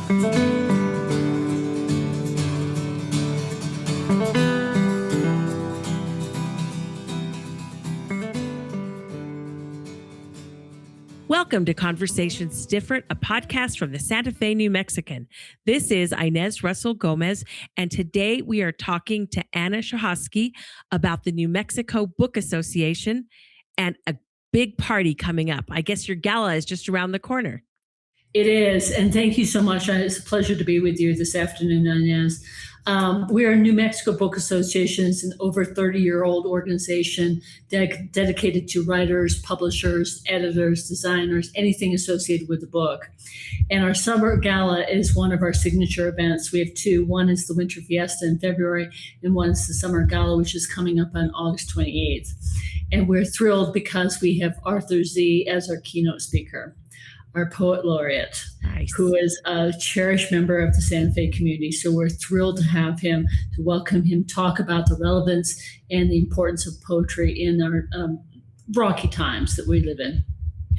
Welcome to Conversations Different, a podcast from the Santa Fe New Mexican. This is Inez Russell Gomez, and today we are talking to Anna Sochocky about the New Mexico Book Association and a big party coming up. I guess your gala is just around the corner. It is, and thank you so much. It's a pleasure to be with you this afternoon, Inez. We are New Mexico Book Association. It's an over 30-year-old organization dedicated to writers, publishers, editors, designers, anything associated with the book. And our summer gala is one of our signature events. We have two. One is the Winter Fiesta in February, and one is the Summer Gala, which is coming up on August 28th. And we're thrilled because we have Arthur Sze as our keynote speaker, our poet laureate, nice, who is a cherished member of the Santa Fe community. So we're thrilled to have him, to welcome him, talk about the relevance and the importance of poetry in our rocky times that we live in.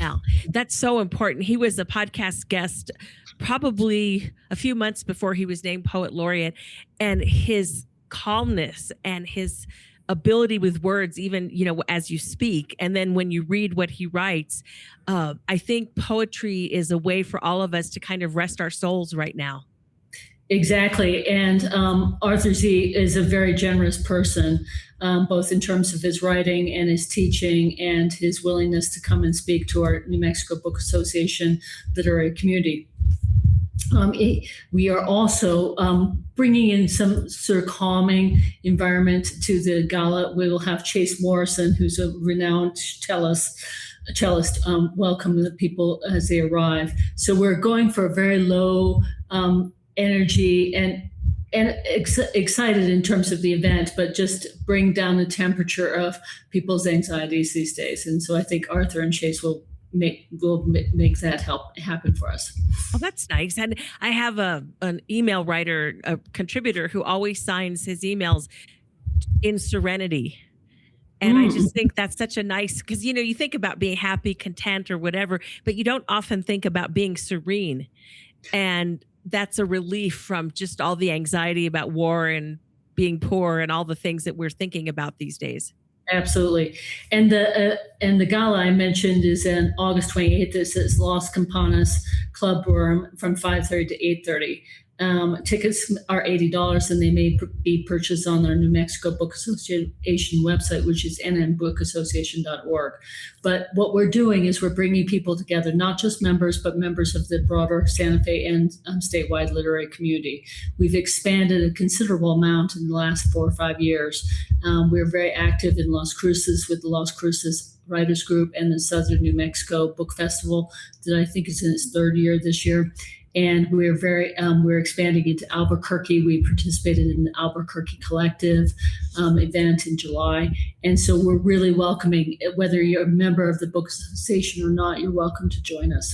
Yeah, that's so important. He was a podcast guest probably a few months before he was named poet laureate, and his calmness and his ability with words, even, as you speak, and then when you read what he writes, I think poetry is a way for all of us to kind of rest our souls right now. Exactly. And Arthur Sze is a very generous person, both in terms of his writing and his teaching and his willingness to come and speak to our New Mexico Book Association literary community. We are also bringing in some sort of calming environment to the gala. We will have Chase Morrison, who's a renowned cellist, welcome the people as they arrive. So we're going for a very low energy and excited in terms of the event, but just bring down the temperature of people's anxieties these days. And so I think Arthur and Chase will make that happen for us. Oh, that's nice. And I have an email writer, a contributor who always signs his emails in serenity. And I just think that's such a nice, because, you think about being happy, content, or whatever, but you don't often think about being serene. And that's a relief from just all the anxiety about war and being poor and all the things that we're thinking about these days. Absolutely. And the gala I mentioned is on August 28th. This is Las Campanas Club Room from 5:30 to 8:30. Tickets are $80, and they may be purchased on our New Mexico Book Association website, which is nnbookassociation.org. But what we're doing is we're bringing people together, not just members, but members of the broader Santa Fe and statewide literary community. We've expanded a considerable amount in the last 4 or 5 years. We're very active in Las Cruces with the Las Cruces Writers Group and the Southern New Mexico Book Festival that I think is in its 3rd year this year. And we're expanding into Albuquerque. We participated in the Albuquerque Collective event in July. And so we're really welcoming, whether you're a member of the Book Association or not, you're welcome to join us.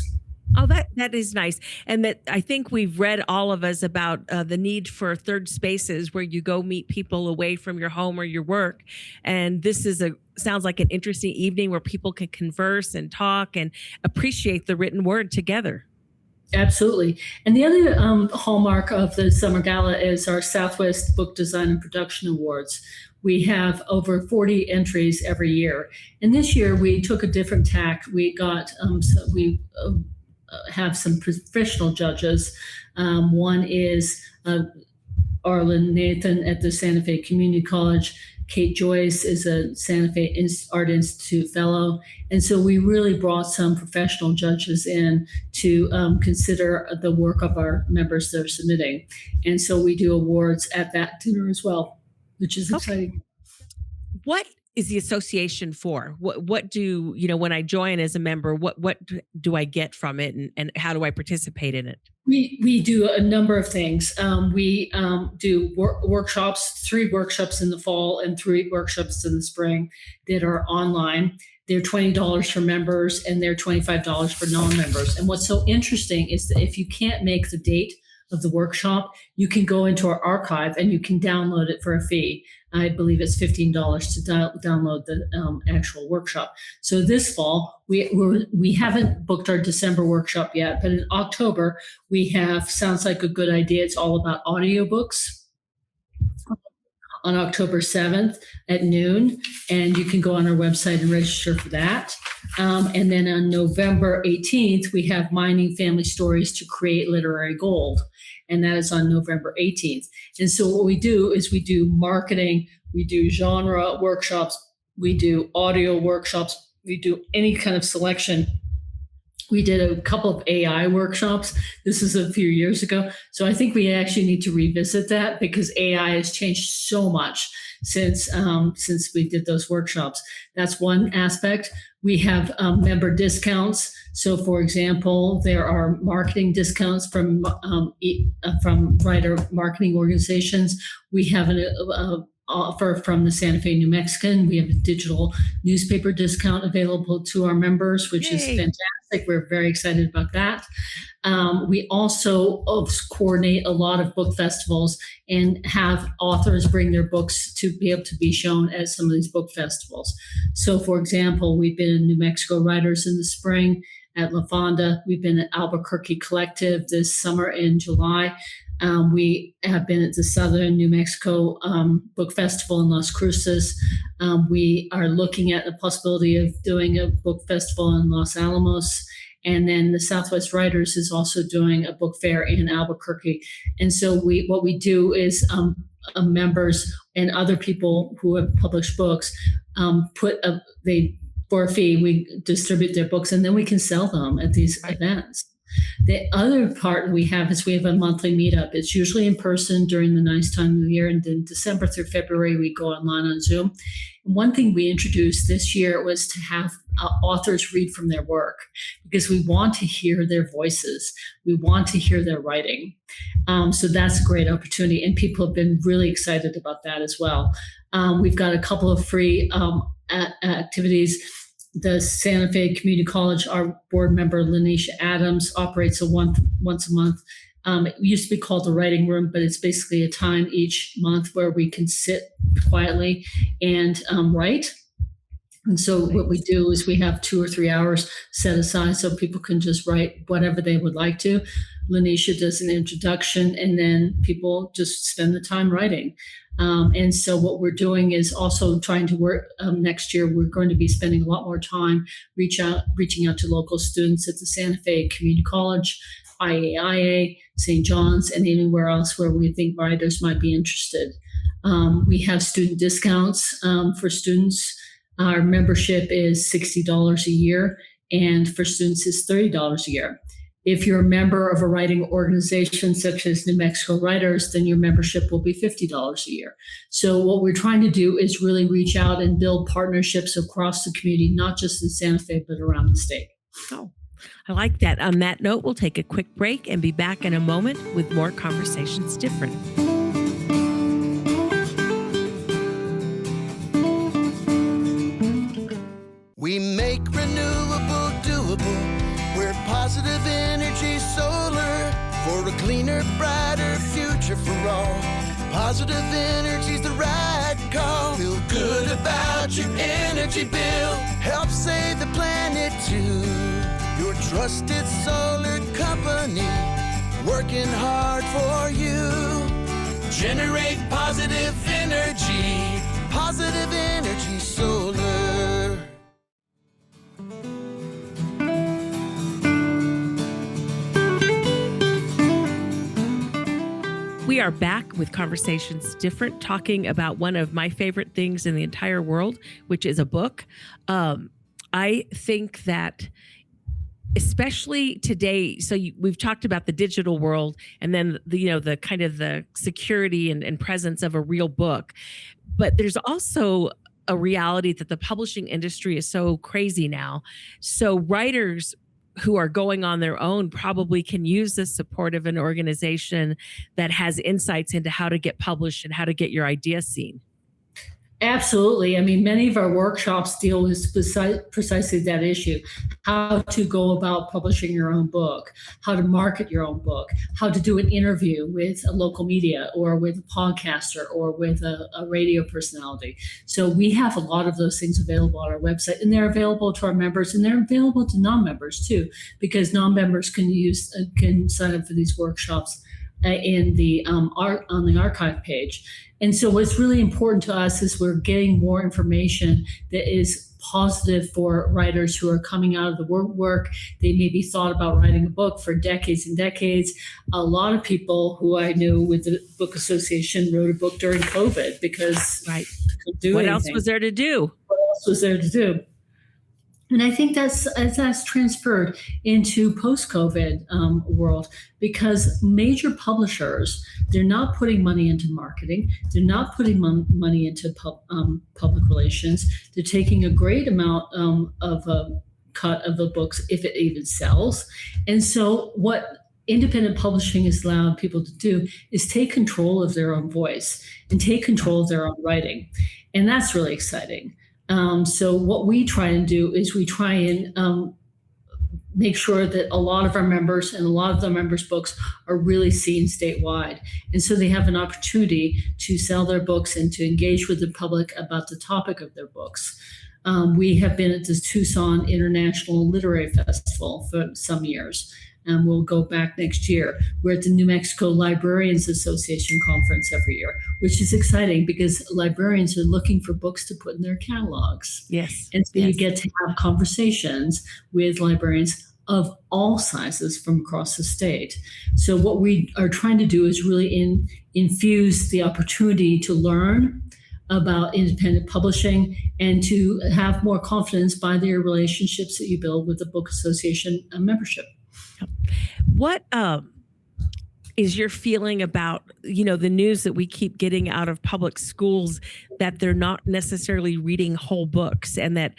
Oh, that is nice. And that I think we've read, all of us, about the need for third spaces where you go meet people away from your home or your work. And this sounds like an interesting evening where people can converse and talk and appreciate the written word together. Absolutely. And the other hallmark of the Summer Gala is our Southwest Book Design and Production Awards. We have over 40 entries every year. And this year we took a different tack. We have some professional judges. One is Arlen Nathan at the Santa Fe Community College. Kate Joyce is a Santa Fe Art Institute fellow. And so we really brought some professional judges in to consider the work of our members that are submitting. And so we do awards at that dinner as well, which is exciting. What is the association for? What do, when I join as a member, what do I get from it, and how do I participate in it? We do a number of things. We do workshops, 3 workshops in the fall and 3 workshops in the spring that are online. They're $20 for members and they're $25 for non-members. And what's so interesting is that if you can't make the date of the workshop, you can go into our archive and you can download it for a fee. I believe it's $15 to download the actual workshop. So this fall, we haven't booked our December workshop yet, but in October, we have Sounds Like a Good Idea. It's all about audiobooks on October 7th at noon. And you can go on our website and register for that. And then on November 18th, we have Mining Family Stories to Create Literary Gold. And that is on November 18th. And so what we do is we do marketing, we do genre workshops, we do audio workshops, we do any kind of selection. We did a couple of AI workshops. This is a few years ago. So I think we actually need to revisit that because AI has changed so much since we did those workshops. That's one aspect. We have member discounts. So, for example, there are marketing discounts from writer marketing organizations. We have an offer from the Santa Fe New Mexican. We have a digital newspaper discount available to our members, which is fantastic. We're very excited about that. We also coordinate a lot of book festivals and have authors bring their books to be able to be shown at some of these book festivals. So, for example, we've been in New Mexico Writers in the spring at La Fonda. We've been at Albuquerque Collective this summer in July. We have been at the Southern New Mexico Book Festival in Las Cruces. We are looking at the possibility of doing a book festival in Los Alamos. And then the Southwest Writers is also doing a book fair in Albuquerque. And so what we do is members and other people who have published books for a fee, we distribute their books and then we can sell them at these events. The other part we have is we have a monthly meetup. It's usually in person during the nice time of the year. And then December through February, we go online on Zoom. And one thing we introduced this year was to have authors read from their work because we want to hear their voices. We want to hear their writing. So that's a great opportunity. And people have been really excited about that as well. We've got a couple of free activities. The Santa Fe Community College, our board member, Lanisha Adams, operates once a month. It used to be called the writing room, but it's basically a time each month where we can sit quietly and write. And so what we do is we have 2 or 3 hours set aside so people can just write whatever they would like to. Lanisha does an introduction and then people just spend the time writing. And so what we're doing is also trying to work next year. We're going to be spending a lot more time reaching out to local students at the Santa Fe Community College, IAIA, St. John's, and anywhere else where we think writers might be interested. We have student discounts for students. Our membership is $60 a year, and for students is $30 a year. If you're a member of a writing organization such as New Mexico Writers, then your membership will be $50 a year. So what we're trying to do is really reach out and build partnerships across the community, not just in Santa Fe, but around the state. Oh, I like that. On that note, we'll take a quick break and be back in a moment with more Conversations Different. We make renewable doable. We're positive energy solar for a cleaner, brighter future for all. Positive energy's the right call. Feel good about your energy bill. Help save the planet too. Your trusted solar company, working hard for you. Generate positive energy. Positive energy solar. We are back with Conversations Different, talking about one of my favorite things in the entire world, which is a book. I think that especially today, so we've talked about the digital world and then the kind of the security and presence of a real book, but there's also a reality that the publishing industry is so crazy now. So writers who are going on their own probably can use the support of an organization that has insights into how to get published and how to get your idea seen. Absolutely. I mean, many of our workshops deal with precisely that issue. how to go about publishing your own book, how to market your own book, how to do an interview with a local media or with a podcaster or with a radio personality. So we have a lot of those things available on our website, and they're available to our members, and they're available to non-members too, because non-members can sign up for these workshops in the on the archive page. And so what's really important to us is we're getting more information that is positive for writers who are coming out of the work. They maybe thought about writing a book for decades and decades. A lot of people who I knew with the Book Association wrote a book during COVID because Right. couldn't do What anything. else was there to do? What else was there to do? And I think that's transferred into post-COVID world, because major publishers, they're not putting money into marketing. They're not putting money into public relations. They're taking a great amount of a cut of the books, if it even sells. And so what independent publishing has allowed people to do is take control of their own voice and take control of their own writing. And that's really exciting. So what we try and do is we try and make sure that a lot of our members and a lot of the members' books are really seen statewide. And so they have an opportunity to sell their books and to engage with the public about the topic of their books. We have been at the Tucson International Literary Festival for some years. And we'll go back next year. We're at the New Mexico Librarians Association conference every year, which is exciting because librarians are looking for books to put in their catalogs. Yes. And so yes. you get to have conversations with librarians of all sizes from across the state. So what we are trying to do is really infuse the opportunity to learn about independent publishing and to have more confidence by the relationships that you build with the Book Association membership. What is your feeling about, the news that we keep getting out of public schools that they're not necessarily reading whole books, and that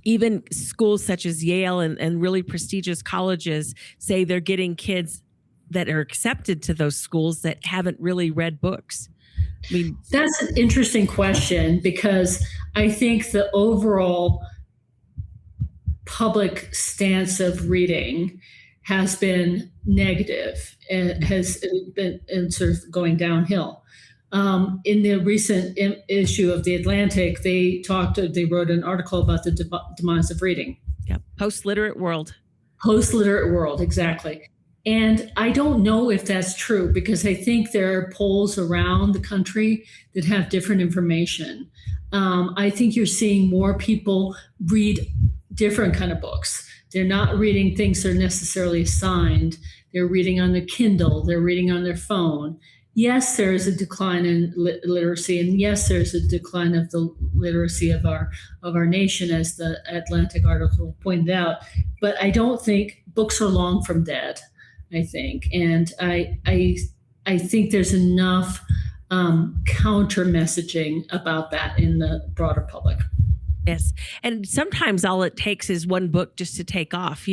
even schools such as Yale and really prestigious colleges say they're getting kids that are accepted to those schools that haven't really read books? I mean, that's an interesting question, because I think the overall public stance of reading has been negative and has been sort of going downhill. In the recent issue of The Atlantic, they wrote an article about the demise of reading. Yeah, post-literate world. Post-literate world, exactly. And I don't know if that's true, because I think there are polls around the country that have different information. I think you're seeing more people read different kind of books. They're not reading things that are necessarily assigned. They're reading on their Kindle. They're reading on their phone. Yes, there is a decline in literacy, and yes, there's a decline of the literacy of our nation, as the Atlantic article pointed out. But I don't think books are long from dead. I think, and I think there's enough counter messaging about that in the broader public. Yes. And sometimes all it takes is one book just to take off.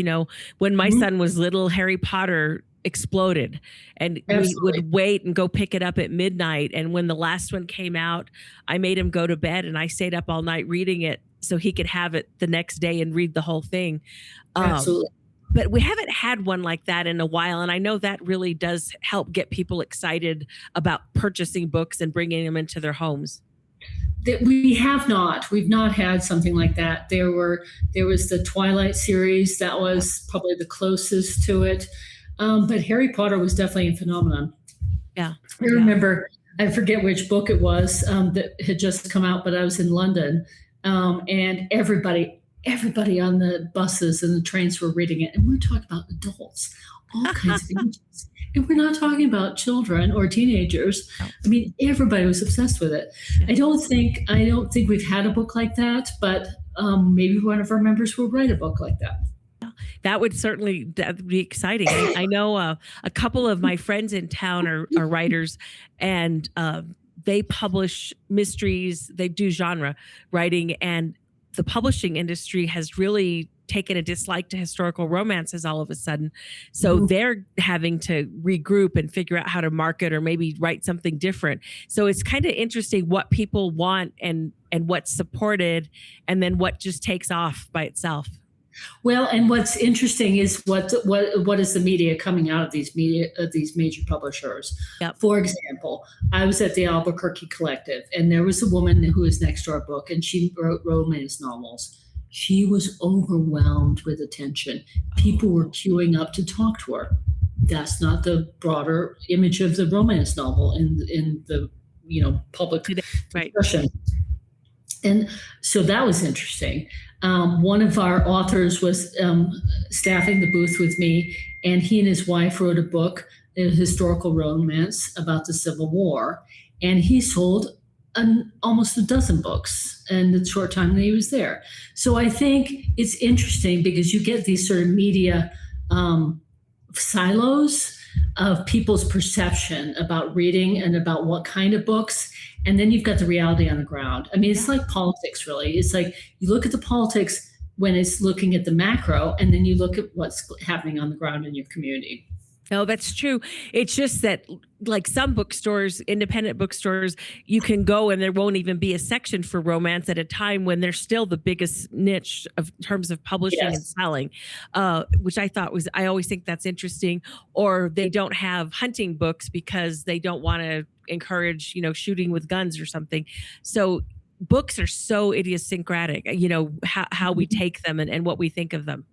When my son was little, Harry Potter exploded, and Absolutely. we would wait and go pick it up at midnight. And when the last one came out, I made him go to bed, and I stayed up all night reading it so he could have it the next day and read the whole thing. Absolutely. But we haven't had one like that in a while. And I know that really does help get people excited about purchasing books and bringing them into their homes. We've not had something like that. There was the Twilight series that was probably the closest to it. But Harry Potter was definitely a phenomenon. Yeah. I remember, I forget which book it was that had just come out, but I was in London, and everybody on the buses and the trains were reading it. And we're talking about adults, all kinds of ages. And we're not talking about children or teenagers. I mean, everybody was obsessed with it. I don't think we've had a book like that, but maybe one of our members will write a book like that. That would be exciting. I know a couple of my friends in town are writers, and they publish mysteries. They do genre writing, and the publishing industry has really taken a dislike to historical romances all of a sudden. So they're having to regroup and figure out how to market or maybe write something different. So it's kind of interesting what people want and what's supported, and then what just takes off by itself. Well, and what's interesting is what is the media coming out of these major publishers. Yep. For example, I was at the Albuquerque Collective, and there was a woman who was next to our book, and she wrote romance novels. She was overwhelmed with attention. People were queuing up to talk to her. That's not the broader image of the romance novel in the public discussion. And so that was interesting. One of our authors was staffing the booth with me, and he and his wife wrote a book, a historical romance about the Civil War, and he sold almost a dozen books in the short time that he was there. So I think it's interesting because you get these sort of media silos of people's perception about reading and about what kind of books. And then you've got the reality on the ground. I mean, it's like politics, really. It's like you look at the politics when it's looking at the macro, and then you look at what's happening on the ground in your community. No, that's true. It's just that, like some bookstores, independent bookstores, you can go and there won't even be a section for romance at a time when they're still the biggest niche of terms of publishing and selling, which I always think that's interesting. Or they don't have hunting books because they don't want to encourage, shooting with guns or something. So books are so idiosyncratic, how we take them and what we think of them.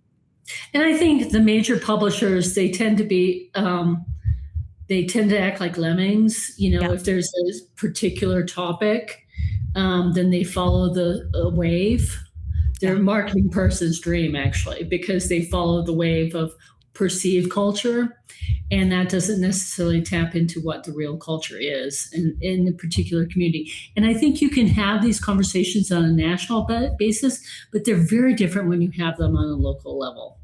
And I think the major publishers, they tend to act like lemmings. If there's a particular topic, then they follow the wave. They're a marketing person's dream, actually, because they follow the wave of perceived culture. And that doesn't necessarily tap into what the real culture is in the particular community. And I think you can have these conversations on a national basis, but they're very different when you have them on a local level.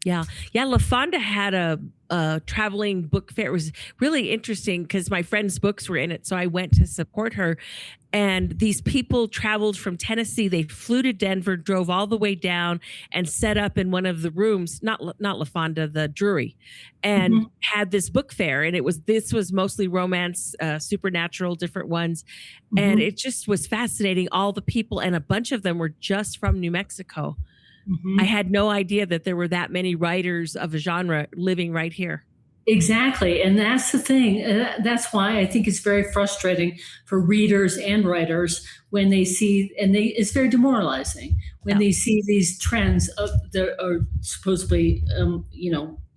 Yeah. La Fonda had a traveling book fair. It was really interesting because my friend's books were in it. So I went to support her. And these people traveled from Tennessee. They flew to Denver, drove all the way down, and set up in one of the rooms, not La Fonda, the Drury, and had this book fair. And this was mostly romance, supernatural, different ones. And it just was fascinating. All the people, and a bunch of them were just from New Mexico. I had no idea that there were that many writers of a genre living right here. Exactly. And that's the thing. That's why I think it's very frustrating for readers and writers when they see, it's very demoralizing when they see these trends that are supposedly,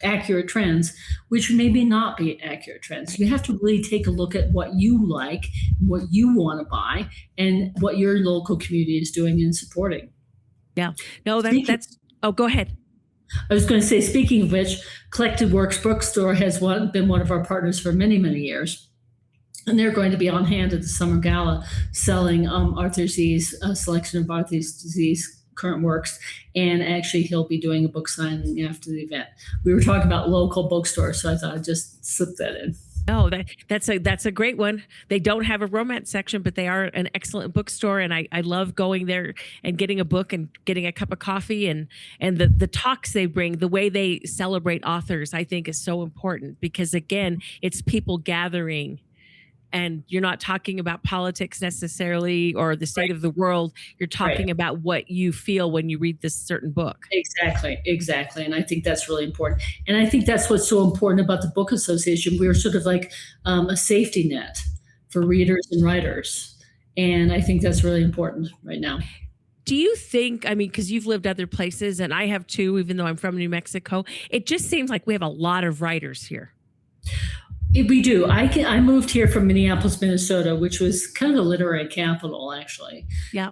accurate trends, which maybe not be accurate trends. You have to really take a look at what you like, what you want to buy, and what your local community is doing and supporting. Yeah. No, that's, go ahead. I was going to say, speaking of which, Collected Works Bookstore has been one of our partners for many, many years. And they're going to be on hand at the Summer Gala selling Arthur Ze's selection of Arthur Ze's current works. And actually, he'll be doing a book signing after the event. We were talking about local bookstores, so I thought I'd just slip that in. Oh, that's a great one. They don't have a romance section, but they are an excellent bookstore, and I love going there and getting a book and getting a cup of coffee and the talks they bring, the way they celebrate authors, I think is so important because, again, it's people gathering. And you're not talking about politics necessarily or the state of the world. You're talking about what you feel when you read this certain book. Exactly. And I think that's really important. And I think that's what's so important about the Book Association. We're sort of like a safety net for readers and writers. And I think that's really important right now. Do you think, because you've lived other places and I have too, even though I'm from New Mexico, it just seems like we have a lot of writers here. We do. I moved here from Minneapolis, Minnesota, which was kind of a literary capital, actually. Yeah.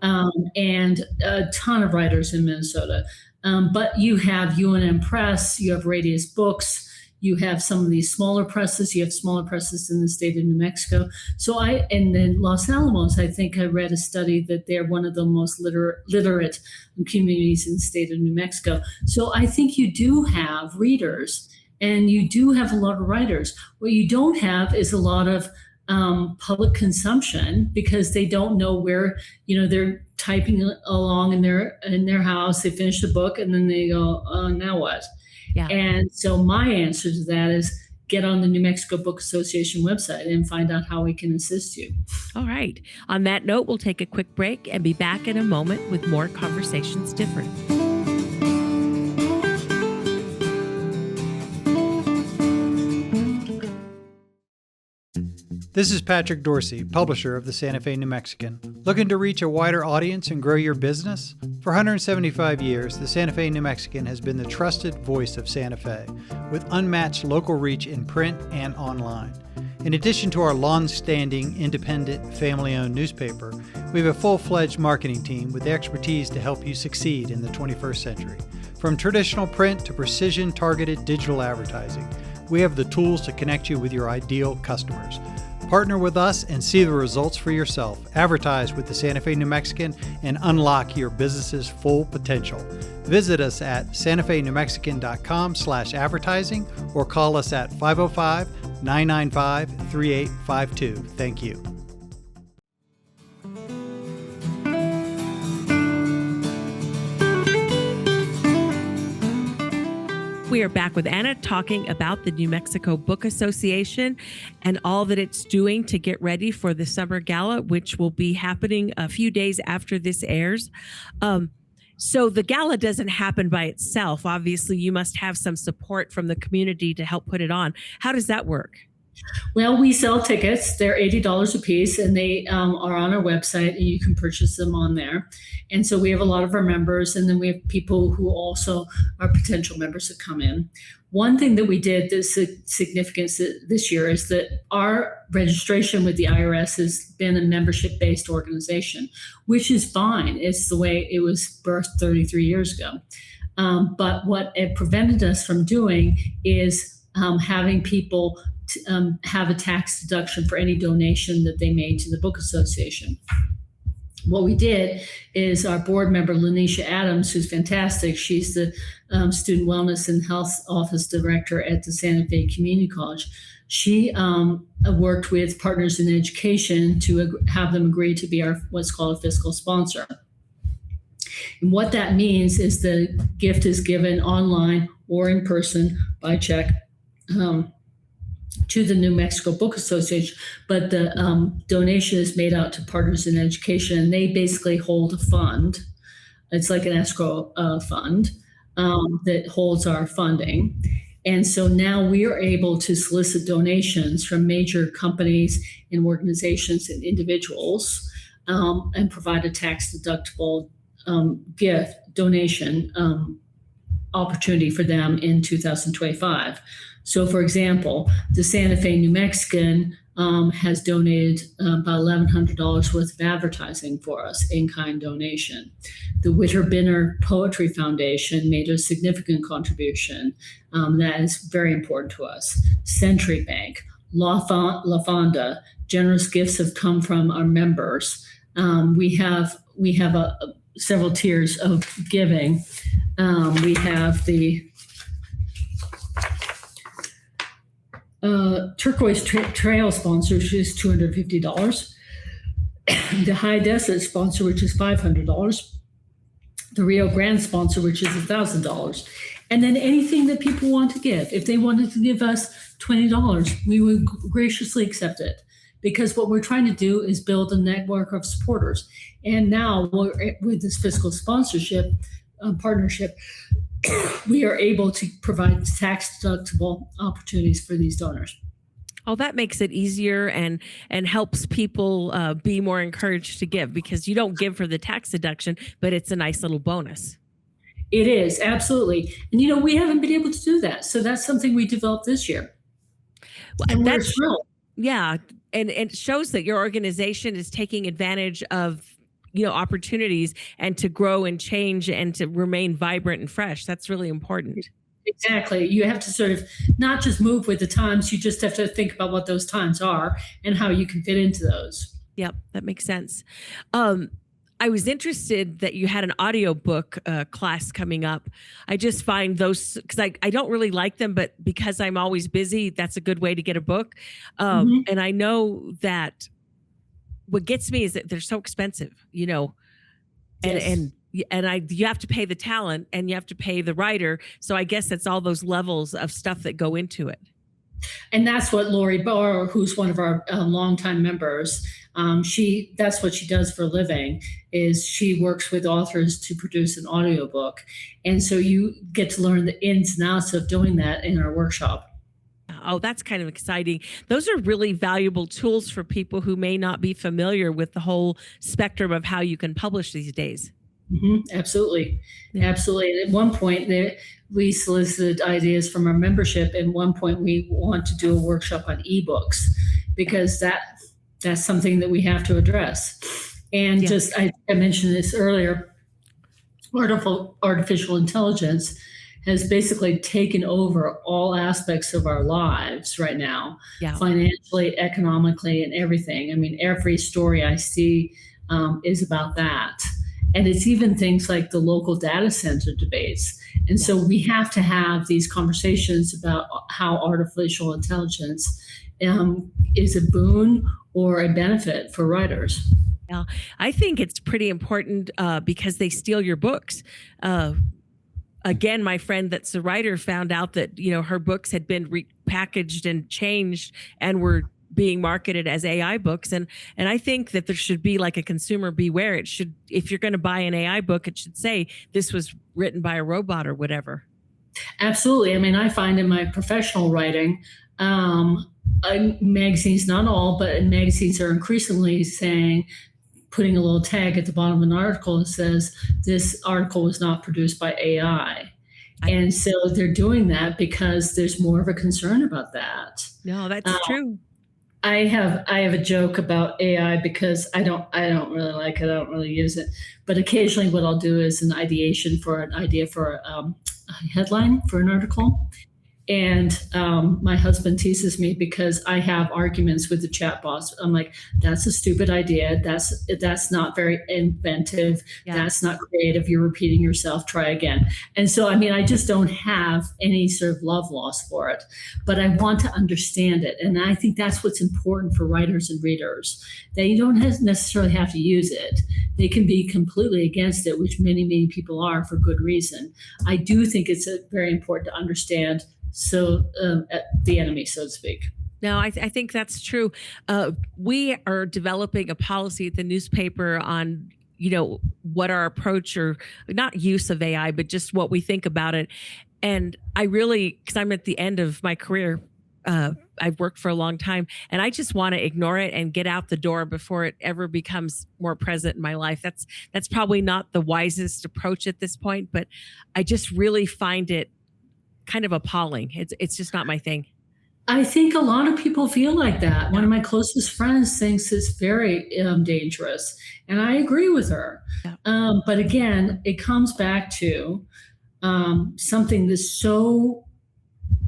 And a ton of writers in Minnesota. But you have UNM Press, you have Radius Books, you have some of these smaller presses. You have smaller presses in the state of New Mexico. And then Los Alamos, I think I read a study that they're one of the most literate communities in the state of New Mexico. So I think you do have readers. And you do have a lot of writers. What you don't have is a lot of public consumption because they don't know where, they're typing along in their house. They finish the book and then they go, oh, now what? Yeah. And so my answer to that is get on the New Mexico Book Association website and find out how we can assist you. All right. On that note, we'll take a quick break and be back in a moment with more Conversations Different. This is Patrick Dorsey, publisher of the Santa Fe New Mexican. Looking to reach a wider audience and grow your business? For 175 years, the Santa Fe New Mexican has been the trusted voice of Santa Fe, with unmatched local reach in print and online. In addition to our long-standing, independent, family-owned newspaper, we have a full-fledged marketing team with the expertise to help you succeed in the 21st century. From traditional print to precision-targeted digital advertising, we have the tools to connect you with your ideal customers. Partner with us and see the results for yourself. Advertise with the Santa Fe New Mexican and unlock your business's full potential. Visit us at santaFeNewMexican.com/advertising or call us at 505-995-3852. Thank you. We are back with Anna talking about the New Mexico Book Association and all that it's doing to get ready for the summer gala, which will be happening a few days after this airs. So the gala doesn't happen by itself. Obviously, you must have some support from the community to help put it on. How does that work? Well, we sell tickets. They're $80 a piece, and they are on our website, and you can purchase them on there. And so we have a lot of our members, and then we have people who also are potential members that come in. One thing that we did that's significant this year is that our registration with the IRS has been a membership-based organization, which is fine. It's the way it was birthed 33 years ago. But what it prevented us from doing is having people have a tax deduction for any donation that they made to the Book Association. What we did is our board member, Lanisha Adams, who's fantastic, she's the Student Wellness and Health Office Director at the Santa Fe Community College. She worked with Partners in Education to have them agree to be our what's called a fiscal sponsor. And what that means is the gift is given online or in person by check to the New Mexico Book Association, but the donation is made out to Partners in Education, and they basically hold a fund. It's like an escrow fund that holds our funding. And so now we are able to solicit donations from major companies and organizations and individuals and provide a tax-deductible gift donation opportunity for them in 2025. So, for example, the Santa Fe New Mexican has donated about $1,100 worth of advertising for us, in-kind donation. The Witter Binner Poetry Foundation made a significant contribution. That is very important to us. Century Bank, La Fonda, generous gifts have come from our members. We have several tiers of giving. We have the Turquoise Trail sponsor, which is $250. The High Desert sponsor, which is $500. The Rio Grande sponsor, which is $1,000. And then anything that people want to give. If they wanted to give us $20, we would graciously accept it. Because what we're trying to do is build a network of supporters. And now with this fiscal sponsorship partnership, we are able to provide tax-deductible opportunities for these donors. Oh, that makes it easier and helps people be more encouraged to give, because you don't give for the tax deduction, but it's a nice little bonus. It is, absolutely. And, we haven't been able to do that. So that's something we developed this year. And we're thrilled. Yeah. And it shows that your organization is taking advantage of opportunities and to grow and change and to remain vibrant and fresh. That's really important. Exactly. You have to sort of not just move with the times, you just have to think about what those times are and how you can fit into those. Yep, that makes sense. I was interested that you had an audiobook class coming up. I just find those, because I don't really like them, but because I'm always busy, that's a good way to get a book. And I know that what gets me is that they're so expensive, and you have to pay the talent and you have to pay the writer. So I guess it's all those levels of stuff that go into it. And that's what Lori Barr, who's one of our longtime members, that's what she does for a living, is she works with authors to produce an audiobook. And so you get to learn the ins and outs of doing that in our workshop. Oh, that's kind of exciting. Those are really valuable tools for people who may not be familiar with the whole spectrum of how you can publish these days. Absolutely. Yeah. Absolutely. And at one point we solicited ideas from our membership. And one point we want to do a workshop on ebooks because that's something that we have to address. And I mentioned this earlier, artificial intelligence has basically taken over all aspects of our lives right now, financially, economically, and everything. I mean, every story I see is about that. And it's even things like the local data center debates. And so we have to have these conversations about how artificial intelligence is a boon or a benefit for writers. Yeah, I think it's pretty important because they steal your books. Again, my friend that's a writer found out that, her books had been repackaged and changed and were being marketed as AI books. And I think that there should be like a consumer beware. It should, if you're going to buy an AI book, it should say this was written by a robot or whatever. Absolutely. I mean, I find in my professional writing, magazines, not all, but magazines are increasingly putting a little tag at the bottom of an article that says this article was not produced by AI. And so they're doing that because there's more of a concern about that. No, that's true. I have a joke about AI because I don't really like it. I don't really use it. But occasionally what I'll do is an idea for a headline for an article. And my husband teases me because I have arguments with the chat bots. I'm like, that's a stupid idea. That's not very inventive. Yeah. That's not creative. You're repeating yourself. Try again. And so, I mean, I just don't have any sort of love lost for it, but I want to understand it. And I think that's what's important for writers and readers, that you don't necessarily have to use it. They can be completely against it, which many, many people are for good reason. I do think it's very important to understand the enemy, so to speak. No, I think that's true. We are developing a policy at the newspaper on, what our approach or not use of AI, but just what we think about it. And I really, because I'm at the end of my career, I've worked for a long time, and I just want to ignore it and get out the door before it ever becomes more present in my life. That's probably not the wisest approach at this point, but I just really find it kind of appalling. It's just not my thing. I think a lot of people feel like that. One of my closest friends thinks it's very dangerous, and I agree with her. Yeah. But again, it comes back to something that's so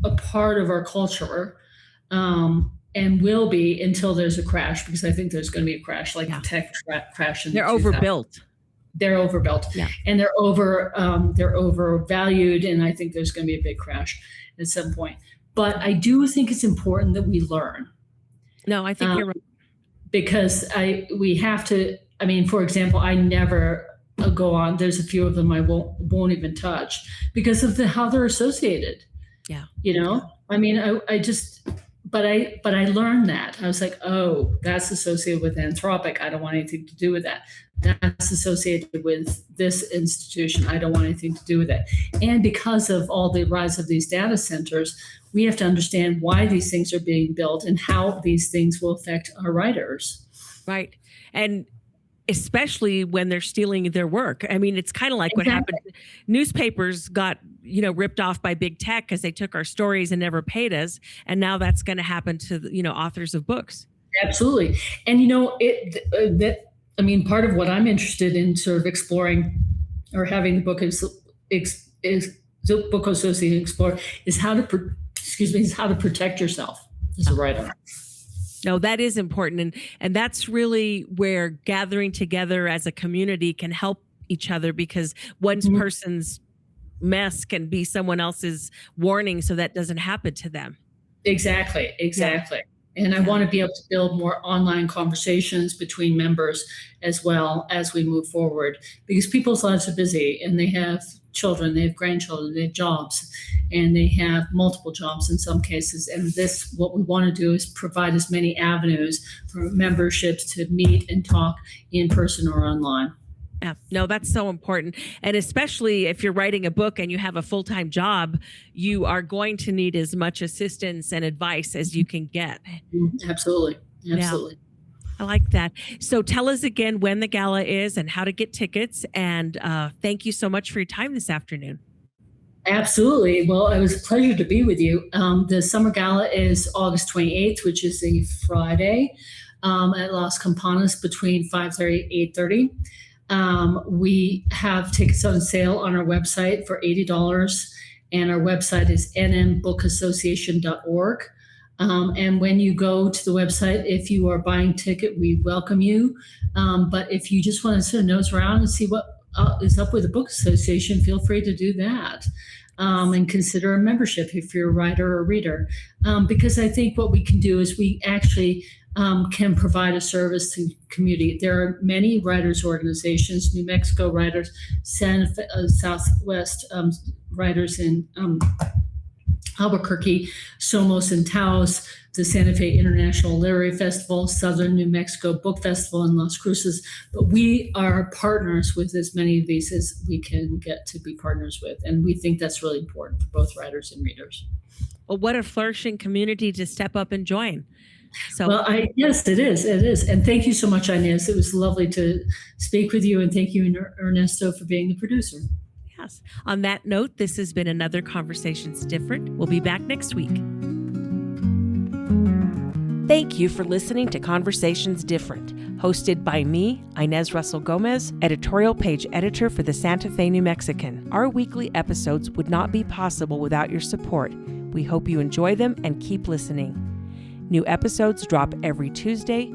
a part of our culture, and will be until there's a crash, because I think there's going to be a crash, like the tech crash. They're overbuilt. They're overbuilt, and they're overvalued, and I think there's going to be a big crash at some point. But I do think it's important that we learn. No, I think you're right. Because we have to. I mean, for example, I never go on. There's a few of them I won't even touch because of how they're associated. Yeah, I mean, I just. But I learned that. I was like, oh, that's associated with Anthropic. I don't want anything to do with that. That's associated with this institution. I don't want anything to do with it. And because of all the rise of these data centers, we have to understand why these things are being built and how these things will affect our writers. Right. And especially when they're stealing their work. I mean, it's kind of like what happened. Newspapers got, ripped off by big tech because they took our stories and never paid us. And now that's going to happen to, authors of books. Absolutely. And, part of what I'm interested in sort of exploring or having the book is the book association explore is how to protect yourself as a writer. No, that is important. And that's really where gathering together as a community can help each other, because one person's mess can be someone else's warning, so that doesn't happen to them. Exactly. Yeah. And I want to be able to build more online conversations between members as well as we move forward, because people's lives are busy and they have children, they have grandchildren, they have jobs, and they have multiple jobs in some cases. And what we want to do is provide as many avenues for memberships to meet and talk in person or online. Yeah, no, that's so important. And especially if you're writing a book and you have a full-time job, you are going to need as much assistance and advice as you can get. Absolutely. Absolutely. I like that. So tell us again when the gala is and how to get tickets. And thank you so much for your time this afternoon. Absolutely. Well, it was a pleasure to be with you. The summer gala is August 28th, which is a Friday, at Las Campanas between 5:30 and 8:30. We have tickets on sale on our website for $80, and our website is nmbookassociation.org. And when you go to the website, if you are buying a ticket, we welcome you. But if you just want to sort of nose around and see what is up with the book association, feel free to do that. And consider a membership if you're a writer or reader. Because I think what we can do is we actually can provide a service to the community. There are many writers organizations, New Mexico Writers, Southwest Writers in Albuquerque, Somos and Taos, the Santa Fe International Literary Festival, Southern New Mexico Book Festival in Las Cruces. But we are partners with as many of these as we can get to be partners with. And we think that's really important for both writers and readers. Well, what a flourishing community to step up and join. So, well, yes, it is. It is. And thank you so much, Inez. It was lovely to speak with you. And thank you, Ernesto, for being the producer. Yes. On that note, this has been another Conversations Different. We'll be back next week. Thank you for listening to Conversations Different, hosted by me, Inez Russell Gomez, editorial page editor for the Santa Fe New Mexican. Our weekly episodes would not be possible without your support. We hope you enjoy them and keep listening. New episodes drop every Tuesday.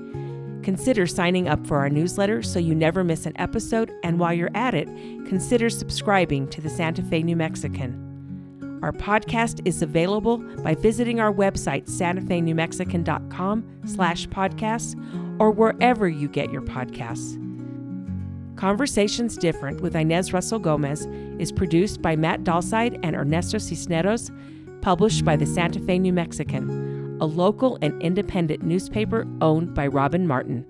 Consider signing up for our newsletter so you never miss an episode, and while you're at it, consider subscribing to the Santa Fe New Mexican. Our podcast is available by visiting our website, santafenewmexican.com/podcasts, or wherever you get your podcasts. Conversations Different with Inez Russell Gomez is produced by Matt Dalside and Ernesto Cisneros, published by the Santa Fe New Mexican, a local and independent newspaper owned by Robin Martin.